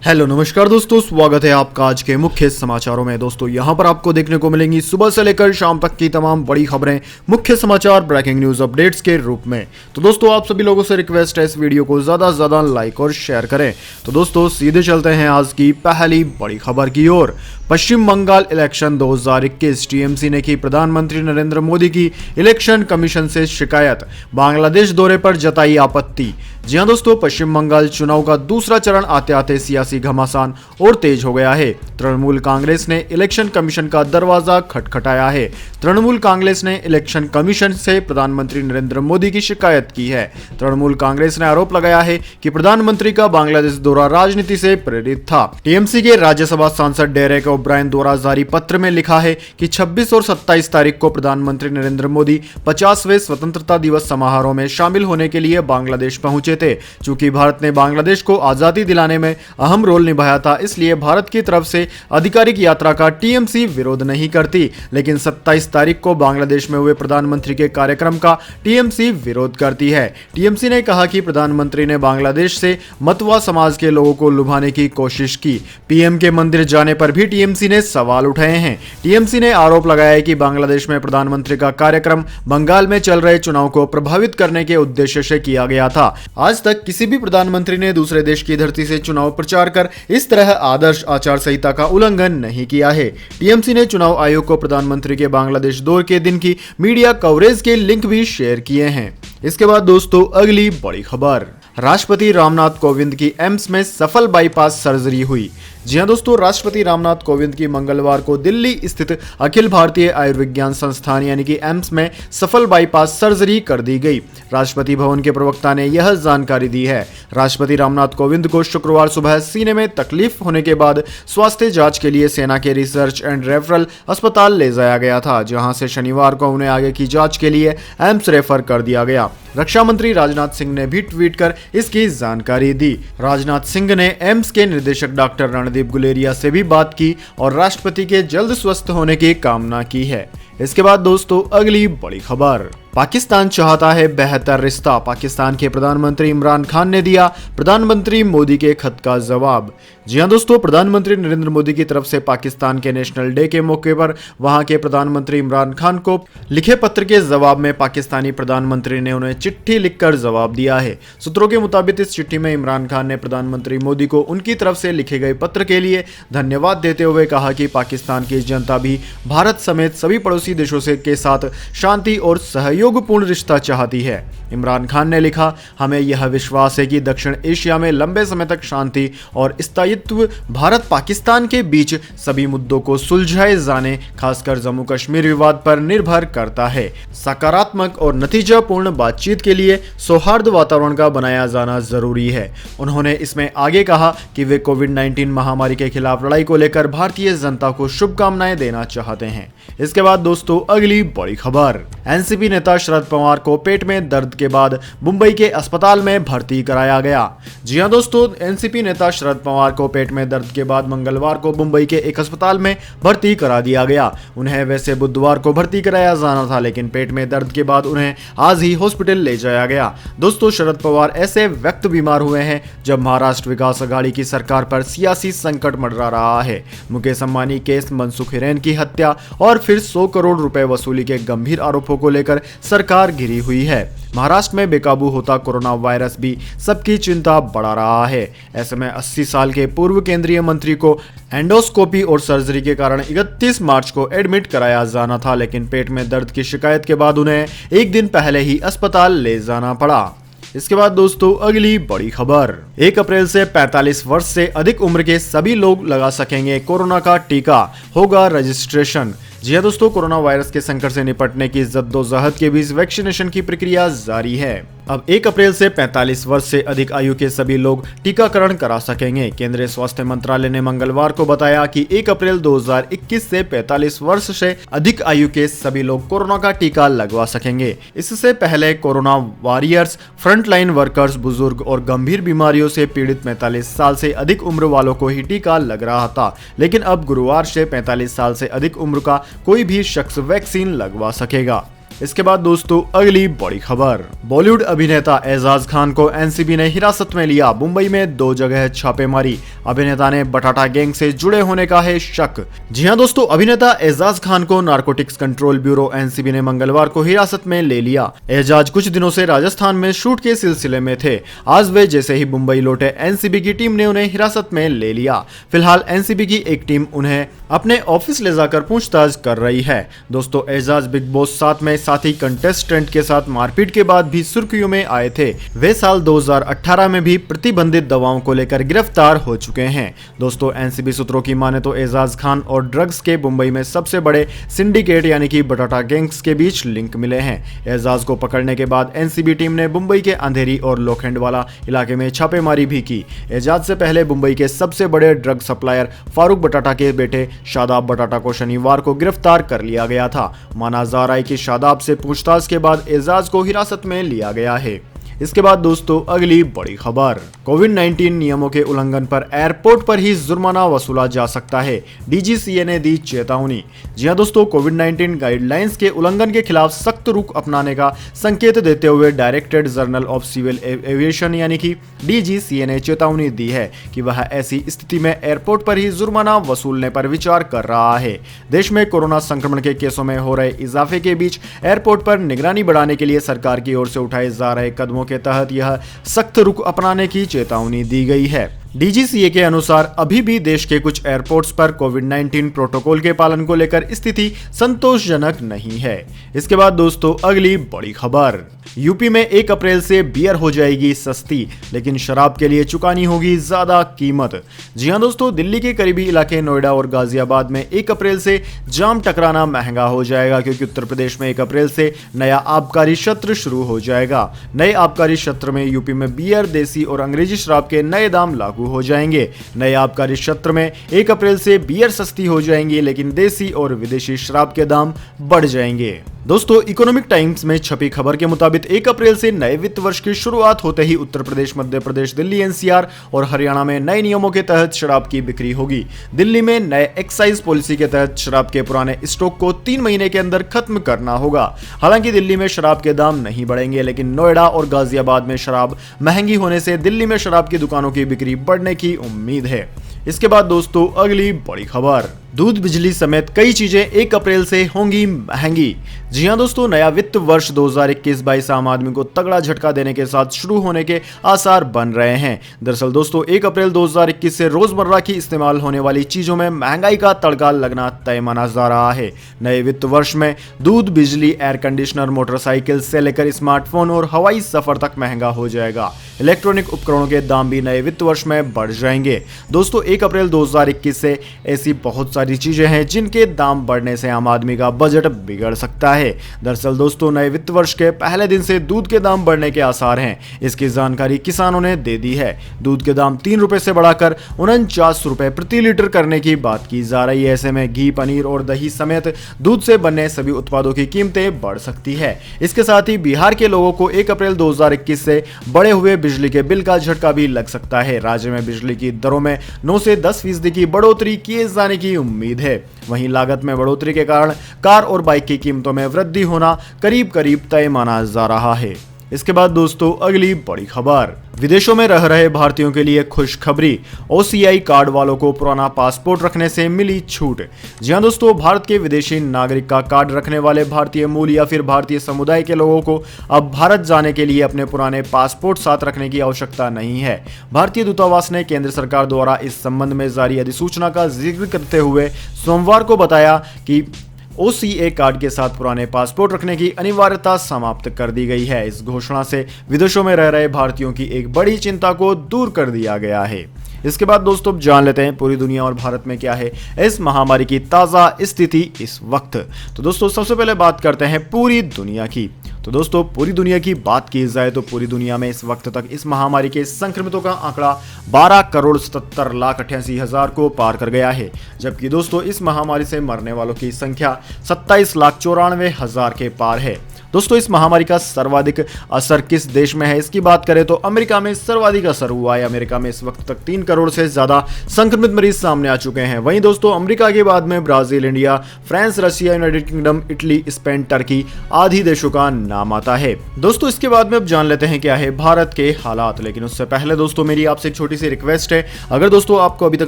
Hello नमस्कार दोस्तों, स्वागत है आपका आज के मुख्य समाचारों में। दोस्तों यहां पर आपको देखने को मिलेंगी सुबह से लेकर शाम तक की तमाम बड़ी खबरें, मुख्य समाचार, ब्रेकिंग न्यूज अपडेट्स के रूप में। तो दोस्तों आप सभी लोगों से रिक्वेस्ट है इस वीडियो को ज्यादा से ज्यादा लाइक और शेयर करें। तो दोस्तों सीधे चलते हैं आज की पहली बड़ी खबर की ओर। पश्चिम बंगाल इलेक्शन 2021, टीएमसी ने की प्रधानमंत्री नरेंद्र मोदी की इलेक्शन कमीशन से शिकायत, बांग्लादेश दौरे पर जताई आपत्ति। जी हां दोस्तों, पश्चिम बंगाल चुनाव का दूसरा चरण आते आते सियासी घमासान और तेज हो गया है। तृणमूल कांग्रेस ने इलेक्शन कमीशन का दरवाजा खटखटाया है। तृणमूल कांग्रेस ने इलेक्शन कमीशन से प्रधानमंत्री नरेंद्र मोदी की शिकायत की है। तृणमूल कांग्रेस ने आरोप लगाया है कि प्रधानमंत्री का बांग्लादेश दौरा राजनीति से प्रेरित था। टीएमसी के राज्यसभा सांसद डेरेक ओब्रायन द्वारा जारी पत्र में लिखा है कि 26 और 27 तारीख को प्रधानमंत्री नरेंद्र मोदी 50वें स्वतंत्रता दिवस समारोह में शामिल होने के लिए बांग्लादेश पहुंचे थे। चूंकि भारत ने बांग्लादेश को आजादी दिलाने में अहम रोल निभाया था, इसलिए भारत की तरफ से आधिकारिक यात्रा का टीएमसी विरोध नहीं करती। लेकिन 27 तारीख को बांग्लादेश में हुए प्रधानमंत्री के कार्यक्रम का टीएमसी विरोध करती है। टीएमसी ने कहा कि प्रधानमंत्री ने बांग्लादेश से मतवा समाज के लोगों को लुभाने की कोशिश की। पीएम के मंदिर जाने पर भी टीएमसी ने सवाल उठाए हैं। टीएमसी ने आरोप लगाया है कि बांग्लादेश में प्रधानमंत्री का कार्यक्रम बंगाल में चल रहे चुनाव को प्रभावित करने के उद्देश्य से किया गया था। आज तक किसी भी प्रधानमंत्री ने दूसरे देश की धरती से चुनाव प्रचार कर इस तरह आदर्श आचार संहिता का उल्लंघन नहीं किया है। टीएमसी ने चुनाव आयोग को प्रधानमंत्री के बांग्लादेश दौरे के दिन की मीडिया कवरेज के लिंक भी शेयर किए हैं। इसके बाद दोस्तों अगली बड़ी खबर, राष्ट्रपति रामनाथ कोविंद की एम्स में सफल बाईपास सर्जरी हुई। जी हां दोस्तों, राष्ट्रपति रामनाथ कोविंद की मंगलवार को दिल्ली स्थित अखिल भारतीय आयुर्विज्ञान संस्थान यानी कि एम्स में सफल बाईपास सर्जरी कर दी गई। राष्ट्रपति भवन के प्रवक्ता ने यह जानकारी दी है। राष्ट्रपति रामनाथ कोविंद को शुक्रवार सुबह सीने में तकलीफ होने के बाद स्वास्थ्य जांच के लिए सेना के रिसर्च एंड रेफरल अस्पताल ले जाया गया था, जहां से शनिवार को उन्हें आगे की जांच के लिए एम्स रेफर कर दिया गया। रक्षा मंत्री राजनाथ सिंह ने भी ट्वीट कर इसकी जानकारी दी। राजनाथ सिंह ने एम्स के निदेशक डॉक्टर रणदीप गुलेरिया से भी बात की और राष्ट्रपति के जल्द स्वस्थ होने की कामना की है। इसके बाद दोस्तों अगली बड़ी खबर, पाकिस्तान चाहता है बेहतर रिश्ता। पाकिस्तान के प्रधानमंत्री इमरान खान ने दिया प्रधानमंत्री मोदी के खत का जवाब। जी हां दोस्तों, प्रधानमंत्री नरेंद्र मोदी की तरफ से पाकिस्तान के नेशनल डे के मौके पर वहां के प्रधानमंत्री इमरान खान को लिखे पत्र के जवाब में पाकिस्तानी प्रधानमंत्री ने उन्हें चिट्ठी लिखकर जवाब दिया है। सूत्रों के मुताबिक इस चिट्ठी में इमरान खान ने प्रधानमंत्री मोदी को उनकी तरफ से लिखे गए पत्र के लिए धन्यवाद देते हुए कहा कि पाकिस्तान की जनता भी भारत समेत सभी पड़ोसी देशों से के साथ शांति और सहयोगपूर्ण रिश्ता चाहती है। इमरान खान ने लिखा, हमें यह विश्वास है कि दक्षिण एशिया में लंबे समय तक शांति और स्थायित्व भारत पाकिस्तान के बीच सभी मुद्दों को सुलझाए जाने, खासकर जम्मू कश्मीर विवाद पर निर्भर करता है। सकारात्मक और नतीजापूर्ण बातचीत के लिए सौहार्द वातावरण का बनाया जाना जरूरी है। उन्होंने इसमें आगे कहा कि वे कोविड-19 महामारी के खिलाफ लड़ाई को लेकर भारतीय जनता को शुभकामनाएं देना चाहते हैं। इसके बाद दोस्तों अगली बड़ी खबर, एनसीपी नेता शरद पवार को पेट में दर्द के बाद मुंबई के अस्पताल में भर्ती कराया गया। जी हां दोस्तों, एनसीपी नेता शरद पवार को पेट में दर्द के बाद मंगलवार को मुंबई के एक अस्पताल में भर्ती करा दिया गया। उन्हें वैसे बुधवार को भर्ती कराया जाना था, लेकिन पेट में दर्द के बाद उन्हें आज ही हॉस्पिटल ले जाया गया। दोस्तों शरद पवार ऐसे वक्त बीमार हुए हैं जब महाराष्ट्र विकास अघाड़ी की सरकार पर सियासी संकट मंडरा रहा है। मुकेश अंबानी केस, मनसुख हिरेन की हत्या और फिर 100 करोड़ रुपए वसूली के गंभीर आरोपों को लेकर सरकार घिरी हुई है। महाराष्ट्र में बेकाबू होता कोरोना वायरस भी सबकी चिंता बढ़ा रहा है। ऐसे में 80 साल के पूर्व केंद्रीय मंत्री को एंडोस्कोपी और सर्जरी के कारण 31 मार्च को एडमिट कराया जाना था, लेकिन पेट में दर्द की शिकायत के बाद उन्हें एक दिन पहले ही अस्पताल ले जाना पड़ा। इसके बाद दोस्तों अगली बड़ी खबर, 1 अप्रैल से 45 वर्ष से अधिक उम्र के सभी लोग लगा सकेंगे कोरोना का टीका, होगा रजिस्ट्रेशन। जी हां दोस्तों, कोरोना वायरस के संकट से निपटने की जद्दोजहद के बीच वैक्सीनेशन की प्रक्रिया जारी है। अब 1 अप्रैल से 45 वर्ष से अधिक आयु के सभी लोग टीकाकरण करा सकेंगे। केंद्रीय स्वास्थ्य मंत्रालय ने मंगलवार को बताया कि 1 अप्रैल 2021 से 45 वर्ष से अधिक आयु के सभी लोग कोरोना का टीका लगवा सकेंगे। इससे पहले कोरोना वॉरियर्स, फ्रंटलाइन वर्कर्स, बुजुर्ग और गंभीर बीमारियों से पीड़ित 45 साल से अधिक उम्र वालों को ही टीका लग रहा था, लेकिन अब गुरुवार से 45 साल से अधिक उम्र का कोई भी शख्स वैक्सीन लगवा सकेगा। इसके बाद दोस्तों अगली बड़ी खबर, बॉलीवुड अभिनेता एजाज खान को एनसीबी ने हिरासत में लिया। मुंबई में 2 जगह छापेमारी, अभिनेता ने बटाटा गैंग से जुड़े होने का है शक। जी हां दोस्तों, अभिनेता एजाज खान को नारकोटिक्स कंट्रोल ब्यूरो एनसीबी ने मंगलवार को हिरासत में ले लिया। एजाज कुछ दिनों से राजस्थान में शूट के सिलसिले में थे। आज वे जैसे ही मुंबई लौटे, एनसीबी की टीम ने उन्हें हिरासत में ले लिया। फिलहाल एनसीबी की एक टीम उन्हें अपने ऑफिस ले जाकर पूछताछ कर रही है। दोस्तों, एजाज बिग बॉस 7 में साथी कंटेस्टेंट के साथ मारपीट के बाद भी सुर्खियों में आए थे। वे साल 2018 में भी प्रतिबंधित दवाओं को लेकर गिरफ्तार हो चुके हैं। दोस्तों, एनसीबी सूत्रों की माने तो एजाज खान और ड्रग्स के मुंबई में सबसे बड़े सिंडिकेट यानी कि बटाटा गैंग्स के बीच लिंक मिले हैं। एजाज को पकड़ने के बाद एनसीबी टीम ने मुंबई के अंधेरी और लोखंडवाला इलाके में छापेमारी भी की। एजाज से पहले मुंबई के सबसे बड़े ड्रग सप्लायर फारूक बटाटा के बेटे शादाब बटाटा को शनिवार को गिरफ्तार कर लिया गया था। माना जा रहा है कि शादाब से पूछताछ के बाद एजाज को हिरासत में लिया गया है। इसके बाद दोस्तों अगली बड़ी खबर, कोविड-19 नियमों के उल्लंघन पर एयरपोर्ट पर ही जुर्माना वसूला जा सकता है, डीजीसीए ने दी चेतावनी। जी हां दोस्तों, कोविड-19 गाइडलाइंस के उल्लंघन के खिलाफ सख्त रुख अपनाने का संकेत देते हुए Directorate General of Civil Aviation यानी कि डीजीसीए ने चेतावनी दी है कि वह ऐसी स्थिति में एयरपोर्ट पर ही जुर्माना वसूलने पर विचार कर रहा है। देश में कोरोना संक्रमण के केसों में हो रहे इजाफे के बीच एयरपोर्ट पर निगरानी बढ़ाने के लिए सरकार की ओर से उठाए जा रहे कदमों के तहत यह सख्त रुख अपनाने की चेतावनी दी गई है। डीजीसीए के अनुसार अभी भी देश के कुछ एयरपोर्ट्स पर कोविड-19 प्रोटोकॉल के पालन को लेकर स्थिति संतोषजनक नहीं है। इसके बाद दोस्तों अगली बड़ी खबर, यूपी में 1 अप्रैल से बियर हो जाएगी सस्ती, लेकिन शराब के लिए चुकानी होगी ज्यादा कीमत। जी हां दोस्तों, दिल्ली के करीबी इलाके नोएडा और गाजियाबाद में 1 अप्रैल से जाम टकराना महंगा हो जाएगा, क्योंकि उत्तर प्रदेश में 1 अप्रैल से नया आबकारी सत्र शुरू हो जाएगा। नए आबकारी सत्र में यूपी में बियर, देसी और अंग्रेजी शराब के नए दाम लागू हो जाएंगे। नए आबकारी सत्र में 1 अप्रैल से बियर सस्ती हो जाएंगी, लेकिन देसी और विदेशी शराब के दाम बढ़ जाएंगे। दोस्तों, इकोनॉमिक टाइम्स में छपी खबर के मुताबिक 1 अप्रैल से नए वित्त वर्ष की शुरुआत होते ही उत्तर प्रदेश, मध्य प्रदेश, दिल्ली, एनसीआर और हरियाणा में नए नियमों के तहत शराब की बिक्री होगी। दिल्ली में नए एक्साइज पॉलिसी के तहत शराब के पुराने स्टॉक को 3 महीने के अंदर खत्म करना होगा। हालांकि दिल्ली में शराब के दाम नहीं बढ़ेंगे, लेकिन नोएडा और गाजियाबाद में शराब महंगी होने से दिल्ली में शराब की दुकानों की बिक्री बढ़ने की उम्मीद है। इसके बाद दोस्तों अगली बड़ी खबर, दूध, बिजली समेत कई चीजें 1 अप्रैल से होंगी महंगी। जी हां दोस्तों, नया वित्त वर्ष 2021-22 आम आदमी को तगड़ा झटका देने के साथ शुरू होने के आसार बन रहे हैं। दरअसल दोस्तों, 1 अप्रैल 2021 से रोजमर्रा की इस्तेमाल होने वाली चीजों में महंगाई का तड़का लगना तय माना जा रहा है। नए वित्त वर्ष में दूध, बिजली, एयर कंडीशनर, मोटरसाइकिल से लेकर स्मार्टफोन और हवाई सफर तक महंगा हो जाएगा। इलेक्ट्रॉनिक उपकरणों के दाम भी नए वित्त वर्ष में बढ़ जाएंगे। दोस्तों, 1 अप्रैल 2021 से ऐसी बहुत सारी चीजें हैं जिनके दाम बढ़ने से आम आदमी का बजट बिगड़ सकता है। दरअसल दोस्तों, नए वित्त वर्ष के पहले दिन से दूध के दाम बढ़ने के आसार हैं। इसकी जानकारी किसानों ने दे दी है। दूध के दाम 3 रुपए से बढ़ाकर 49 रुपए प्रति लीटर करने की बात की जा रही है। ऐसे में घी, पनीर और दही समेत दूध से बने सभी उत्पादों की कीमतें बढ़ सकती है। इसके साथ ही बिहार के लोगों को 1 अप्रैल 2021 से बढ़े हुए बिजली के बिल का झटका भी लग सकता है। राज्य में बिजली की दरों में 9 से 10% की बढ़ोतरी किए जाने की उम्मीद है। वहीं लागत में बढ़ोतरी के कारण कार और बाइक की कीमतों में वृद्धि होना करीब करीब तय माना जा रहा है। इसके बाद दोस्तों अगली बड़ी खबर, विदेशों में रह रहे भारतीयों के लिए खुशखबरी, ओसीआई कार्ड वालों को पुराना पासपोर्ट रखने से मिली छूट। जी हां दोस्तों, भारत के विदेशी नागरिक का कार्ड रखने वाले भारतीय मूल या फिर भारतीय समुदाय के लोगों को अब भारत जाने के लिए अपने पुराने पासपोर्ट साथ रखने की आवश्यकता नहीं है। भारतीय दूतावास ने केंद्र सरकार द्वारा इस संबंध में जारी अधिसूचना का जिक्र करते हुए सोमवार को बताया कि ओसीए कार्ड के साथ पुराने पासपोर्ट रखने की अनिवार्यता समाप्त कर दी गई है। इस घोषणा से विदेशों में रह रहे भारतीयों की एक बड़ी चिंता को दूर कर दिया गया है। इसके बाद दोस्तों जान लेते हैं पूरी दुनिया और भारत में क्या है इस महामारी की ताज़ा स्थिति इस वक्त। तो दोस्तों सबसे पहले बात करते हैं पूरी दुनिया की। तो दोस्तों पूरी दुनिया की बात की जाए तो पूरी दुनिया में इस वक्त तक इस महामारी के संक्रमितों का आंकड़ा 12,77,88,000 को पार कर गया है, जबकि दोस्तों इस महामारी से मरने वालों की संख्या 27,94,000 के पार है। दोस्तों इस महामारी का सर्वाधिक असर किस देश में है, इसकी बात करें तो अमेरिका में सर्वाधिक असर हुआ है। अमेरिका में इस वक्त तक 3 करोड़ से ज्यादा संक्रमित मरीज सामने आ चुके हैं। वहीं दोस्तों अमेरिका के बाद में Brazil, India, France, Russia, United kingdom, Italy, Spain, Turkey आदि देशों का नाम आता है। दोस्तों इसके बाद में अब जान लेते हैं क्या है भारत के हालात। लेकिन उससे पहले दोस्तों मेरी आपसे एक छोटी सी रिक्वेस्ट है, अगर दोस्तों आपको अभी तक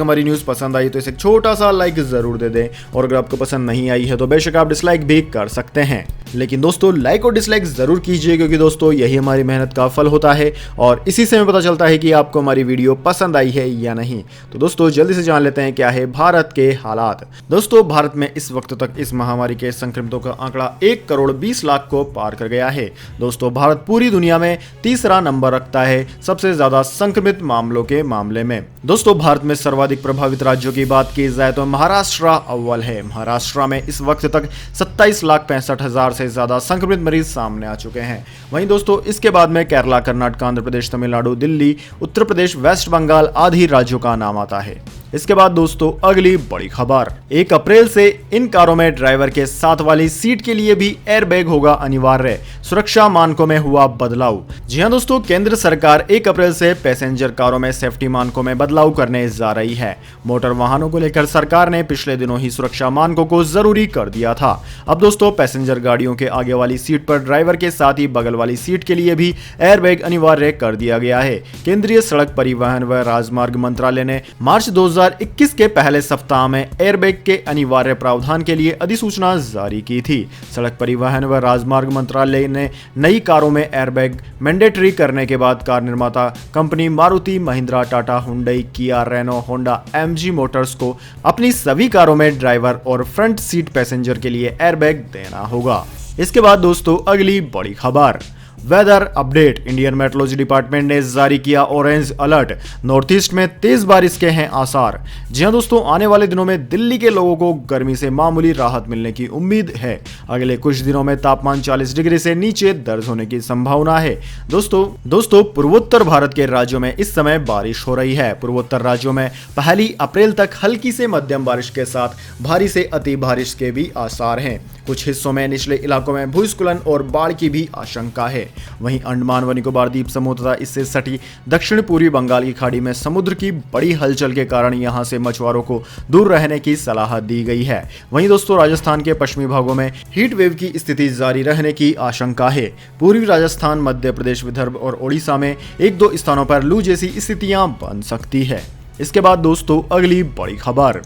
हमारी न्यूज पसंद आई तो इसे छोटा सा लाइक जरूर दे दें, और अगर आपको पसंद नहीं आई है तो बेशक आप डिसलाइक भी कर सकते हैं। लेकिन दोस्तों लाइक और डिसलाइक जरूर कीजिए, क्योंकि दोस्तों यही हमारी मेहनत का फल होता है और इसी से हमें पता चलता है कि आपको हमारी वीडियो पसंद आई है या नहीं। तो दोस्तों जल्दी से जान लेते हैं क्या है भारत के हालात। दोस्तों भारत में इस वक्त तक इस महामारी के संक्रमितों का आंकड़ा 1 करोड़ 20 लाख को पार कर गया है। दोस्तों भारत पूरी दुनिया में तीसरा नंबर रखता है सबसे ज्यादा संक्रमित मामलों के मामले में। दोस्तों भारत में सर्वाधिक प्रभावित राज्यों की बात की जाए तो महाराष्ट्र अव्वल है। महाराष्ट्र में इस वक्त तक 27,65,000 से ज्यादा संक्रमित मरीज सामने आ चुके हैं। वहीं दोस्तों इसके बाद में केरला, कर्नाटक, आंध्र प्रदेश, तमिलनाडु, दिल्ली, उत्तर प्रदेश, वेस्ट बंगाल आदि राज्यों का नाम आता है। इसके बाद दोस्तों अगली बड़ी खबर, 1 अप्रैल से इन कारों में ड्राइवर के साथ वाली सीट के लिए भी एयरबैग होगा अनिवार्य, सुरक्षा मानकों में हुआ बदलाव। जी हां दोस्तों, केंद्र सरकार 1 अप्रैल से पैसेंजर कारों में सेफ्टी मानकों में बदलाव करने जा रही है। मोटर वाहनों को लेकर सरकार ने पिछले दिनों ही सुरक्षा मानकों को जरूरी कर दिया था। अब दोस्तों पैसेंजर गाड़ियों के आगे वाली सीट पर ड्राइवर के साथ ही बगल वाली सीट के लिए भी एयरबैग अनिवार्य कर दिया गया है। केंद्रीय सड़क परिवहन व राजमार्ग मंत्रालय ने मार्च 2021 के पहले सप्ताह में एयरबैग के अनिवार्य प्रावधान के लिए अधिसूचना जारी की थी। सड़क परिवहन व राजमार्ग मंत्रालय ने नई कारों में एयरबैग मैंडेटरी करने के बाद कार निर्माता कंपनी मारुति, महिंद्रा, टाटा, हुंडई, किया, रेनो, होंडा, एमजी मोटर्स को अपनी सभी कारों में ड्राइवर और फ्रंट सीट पैसेंजर के लिए एयरबैग देना होगा। इसके बाद दोस्तों अगली बड़ी खबर, weather update. Indian Meteorology Department ने जारी किया ऑरेंज अलर्ट, नॉर्थ ईस्ट में तेज बारिश के हैं आसार। जी हां दोस्तों, आने वाले दिनों में दिल्ली के लोगों को गर्मी से मामूली राहत मिलने की उम्मीद है। अगले कुछ दिनों में तापमान 40 डिग्री से नीचे दर्ज होने की संभावना है। दोस्तों पूर्वोत्तर भारत के राज्यों में इस समय बारिश हो रही है। पूर्वोत्तर राज्यों में 1 अप्रैल तक हल्की से मध्यम बारिश के साथ भारी से अति बारिश के भी आसार हैं। कुछ हिस्सों में निचले इलाकों में भूस्खलन और बाढ़ की भी आशंका है। वहीं अंडमान व निकोबार द्वीप समूह तथा इससे सटी दक्षिण पूर्वी बंगाल की खाड़ी में समुद्र की बड़ी हलचल के कारण यहां से मछुआरों को दूर रहने की सलाह दी गई है। वहीं दोस्तों राजस्थान के पश्चिमी भागों में हीट वेव की स्थिति जारी रहने की आशंका है। पूर्वी राजस्थान, मध्य प्रदेश, विदर्भ और ओडिशा में 1-2 स्थानों पर लू जैसी स्थितियां बन सकती है। इसके बाद दोस्तों अगली बड़ी खबर,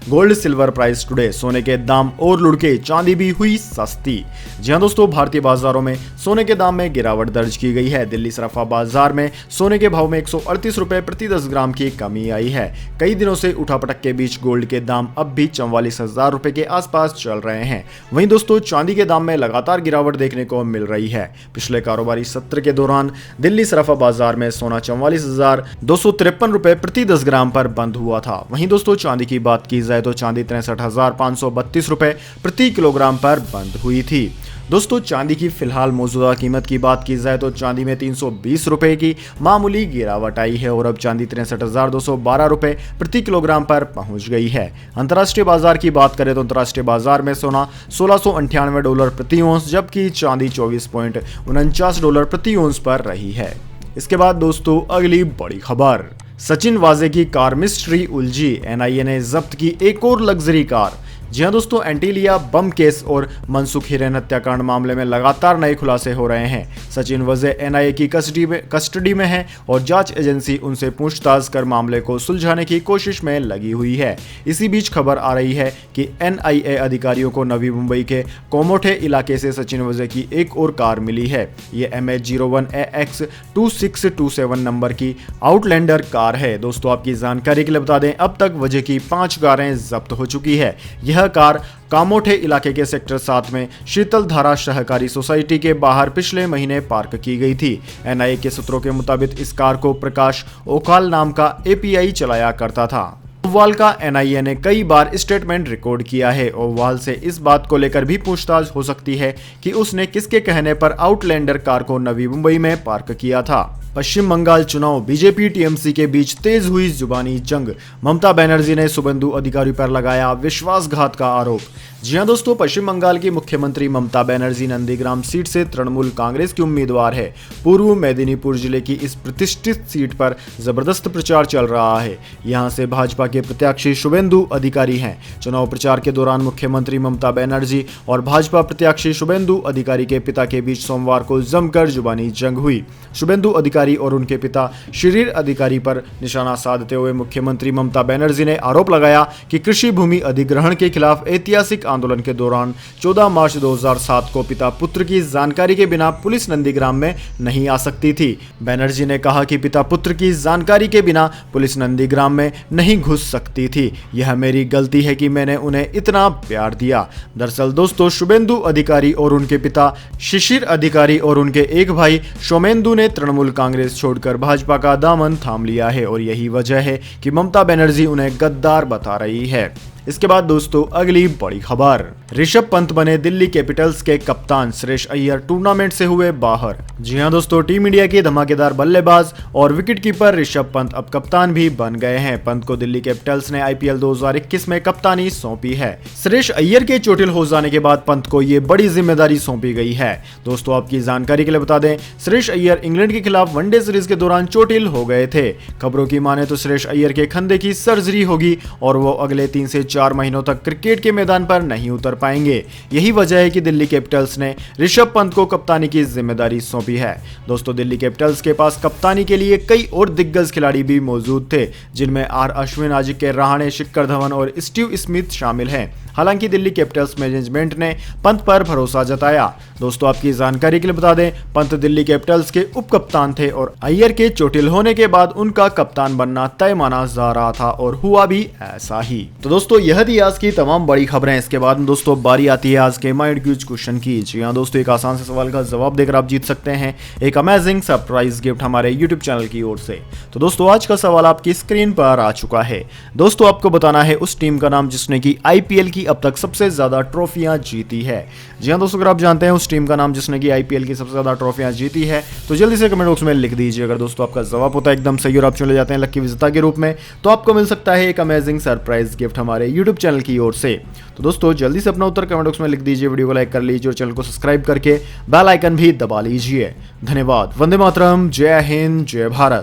गोल्ड सिल्वर प्राइस टुडे। सोने के दाम और लुढ़के, चांदी भी हुई सस्ती। जी हां दोस्तों, भारतीय बाजारों में सोने के दाम में गिरावट दर्ज की गई है। दिल्ली सराफा बाजार में सोने के भाव में 138 रुपए प्रति 10 ग्राम की कमी आई है। कई दिनों से उठापटक के बीच गोल्ड के दाम अब भी 44,000 रुपए के आसपास चल रहे हैं। वहीं दोस्तों चांदी के दाम में लगातार गिरावट देखने को मिल रही है। पिछले कारोबारी सत्र के दौरान दिल्ली सराफा बाजार में सोना 44,253 रुपए प्रति 10 ग्राम पर बंद हुआ था। वहीं दोस्तों चांदी की बात की तो चांदी 63,532 रुपए प्रति किलोग्राम पर बंद हुई थी। दोस्तों चांदी की फिलहाल मौजूदा कीमत की बात की जाए तो चांदी में 320 रुपए की मामूली गिरावट आई है और अब चांदी 63,212 रुपए प्रति किलोग्राम पर पहुंच गई है। अंतर्राष्ट्रीय बाजार की बात करें तो अंतर्राष्ट्रीय बाजार में सोना $1698 प्रति औंस, जबकि चांदी $24.49 प्रति औंस पर रही है। इसके बाद दोस्तों अगली बड़ी खबर, सचिन वाजे की कार मिस्ट्री उलझी, एनआईए ने जब्त की एक और लग्जरी कार। जी हां दोस्तों, एंटीलिया बम केस और मनसुख हिरेन हत्याकांड मामले में लगातार नए खुलासे हो रहे हैं। सचिन वजह एनआईए की कस्टडी में है और जांच एजेंसी उनसे पूछताछ कर मामले को सुलझाने की कोशिश में लगी हुई है। इसी बीच खबर आ रही है कि एनआईए अधिकारियों को नवी मुंबई के कोमोठे इलाके से सचिन वजह की एक और कार मिली है। ये MH01AX2627 नंबर की आउटलैंडर कार है। दोस्तों आपकी जानकारी के लिए बता दें, अब तक वजह की 5 कारें जब्त हो चुकी है। यह कार कामोठे इलाके के सेक्टर 7 में शीतल धारा सहकारी सोसाइटी के बाहर पिछले महीने पार्क की गई थी। एनआईए के सूत्रों के मुताबिक इस कार को प्रकाश ओकाल नाम का एपीआई चलाया करता था। ओवाल का एनआईए ने कई बार स्टेटमेंट रिकॉर्ड किया है। ओवाल से इस बात को लेकर भी पूछताछ हो सकती है कि उसने किसके कहने पर आउटलैंडर कार को नवी मुंबई में पार्क किया था। पश्चिम बंगाल चुनाव, बीजेपी टीएमसी के बीच तेज हुई जुबानी जंग। ममता बनर्जी ने शुभेंदु अधिकारी पर लगाया विश्वासघात का आरोप। जी हां दोस्तों, पश्चिम बंगाल की मुख्यमंत्री ममता बनर्जी नंदीग्राम सीट से तृणमूल कांग्रेस की उम्मीदवार है। पूर्व मेदिनीपुर जिले की इस प्रतिष्ठित सीट पर जबरदस्त प्रचार चल रहा है। यहां से भाजपा के प्रत्याशी शुभेंदु अधिकारी हैं। चुनाव प्रचार के दौरान मुख्यमंत्री ममता बनर्जी और भाजपा प्रत्याशी शुभेंदु अधिकारी के पिता के बीच सोमवार को जमकर जुबानी जंग हुई। शुभेंदु अधिकारी और उनके पिता शिशिर अधिकारी पर निशाना साधते हुए मुख्यमंत्री ममता बनर्जी ने आरोप लगाया कि कृषि भूमि अधिग्रहण के खिलाफ ऐतिहासिक आंदोलन के दौरान 14 मार्च 2007 को पिता पुत्र की जानकारी के बिना पुलिस नंदीग्राम में नहीं आ सकती थी। बनर्जी ने कहा कि पिता पुत्र की जानकारी के बिना पुलिस नंदीग्राम में नहीं घुस सकती थी। यह मेरी गलती है कि मैंने उन्हें इतना प्यार दिया। दरअसल दोस्तों, शुभेंदु अधिकारी और उनके पिता शिशिर अधिकारी और उनके एक भाई सोमेंदु ने तृणमूल कांग्रेस छोड़कर भाजपा का दामन थाम लिया है और यही वजह है कि ममता बनर्जी उन्हें गद्दार बता रही है। इसके बाद दोस्तों, अगली बड़ी खबर, ऋषभ पंत बने दिल्ली कैपिटल्स के कप्तान। सुरेश अय्यर टूर्नामेंट से हुए बाहर। जी हां दोस्तों, टीम इंडिया के धमाकेदार बल्लेबाज और विकेटकीपर ऋषभ पंत अब कप्तान भी बन गए हैं। पंत को दिल्ली कैपिटल्स ने आईपीएल 2021 में कप्तानी सौंपी है। सुरेश अय्यर के चोटिल हो जाने के बाद पंत को ये बड़ी जिम्मेदारी सौंपी गई है। दोस्तों, आपकी जानकारी के लिए बता दें, सुरेश अय्यर इंग्लैंड के खिलाफ वनडे सीरीज के दौरान चोटिल हो गए थे। खबरों की माने तो सुरेश अय्यर के कंधे की सर्जरी होगी और वो अगले 3 से 4 महीनों तक क्रिकेट के मैदान पर नहीं उतर पाएंगे। यही वजह है कि दिल्ली कैपिटल्स ने ऋषभ पंत को कप्तानी की जिम्मेदारी सौंपी है। दोस्तों, दिल्ली कैपिटल्स के पास कप्तानी के लिए कई और दिग्गज खिलाड़ी भी मौजूद थे, जिनमें आर अश्विन, अजिंक्य रहाणे, शिखर धवन और स्टीव स्मिथ शामिल हैं। हालांकि दिल्ली कैपिटल्स मैनेजमेंट ने पंत पर भरोसा जताया। दोस्तों, आपकी जानकारी के लिए बता दें, पंत दिल्ली कैपिटल्स के उप कप्तान थे और अय्यर के चोटिल होने के बाद उनका कप्तान बनना तय माना जा रहा था और हुआ भी ऐसा ही। तो दोस्तों, यह थी आज की तमाम बड़ी खबरें। इसके बाद दोस्तों बारी आती है आज के माइंड क्यूज क्वेश्चन की। जी हाँ दोस्तों, एक आसान से सवाल का जवाब देकर आप जीत सकते हैं एक अमेजिंग सरप्राइज गिफ्ट हमारे यूट्यूब चैनल की ओर से। तो दोस्तों, आज का सवाल आपकी स्क्रीन पर आ चुका है। दोस्तों, आपको बताना है उस टीम का नाम जिसने की आईपीएल की अब तक सबसे ज्यादा ट्रॉफियां जीती है। जी हाँ दोस्तों, अगर आप जानते हैं उस टीम का नाम जिसने की आईपीएल की सबसे ज्यादा ट्रॉफियां जीती है तो जल्दी से कमेंट बॉक्स में लिख दीजिए। अगर दोस्तों आपका जवाब होता है एकदम सही और आप चले जाते हैं लकी विजेता के रूप में, तो आपको मिल सकता है एक अमेजिंग सरप्राइज गिफ्ट हमारे यूट्यूब चैनल की ओर से। तो दोस्तों, जल्दी से अपना उत्तर कमेंट बॉक्स में लिख दीजिए, वीडियो को लाइक कर लीजिए और चैनल को सब्सक्राइब करके बेल आइकन भी दबा लीजिए। धन्यवाद। वंदे मातरम। जय हिंद, जय भारत।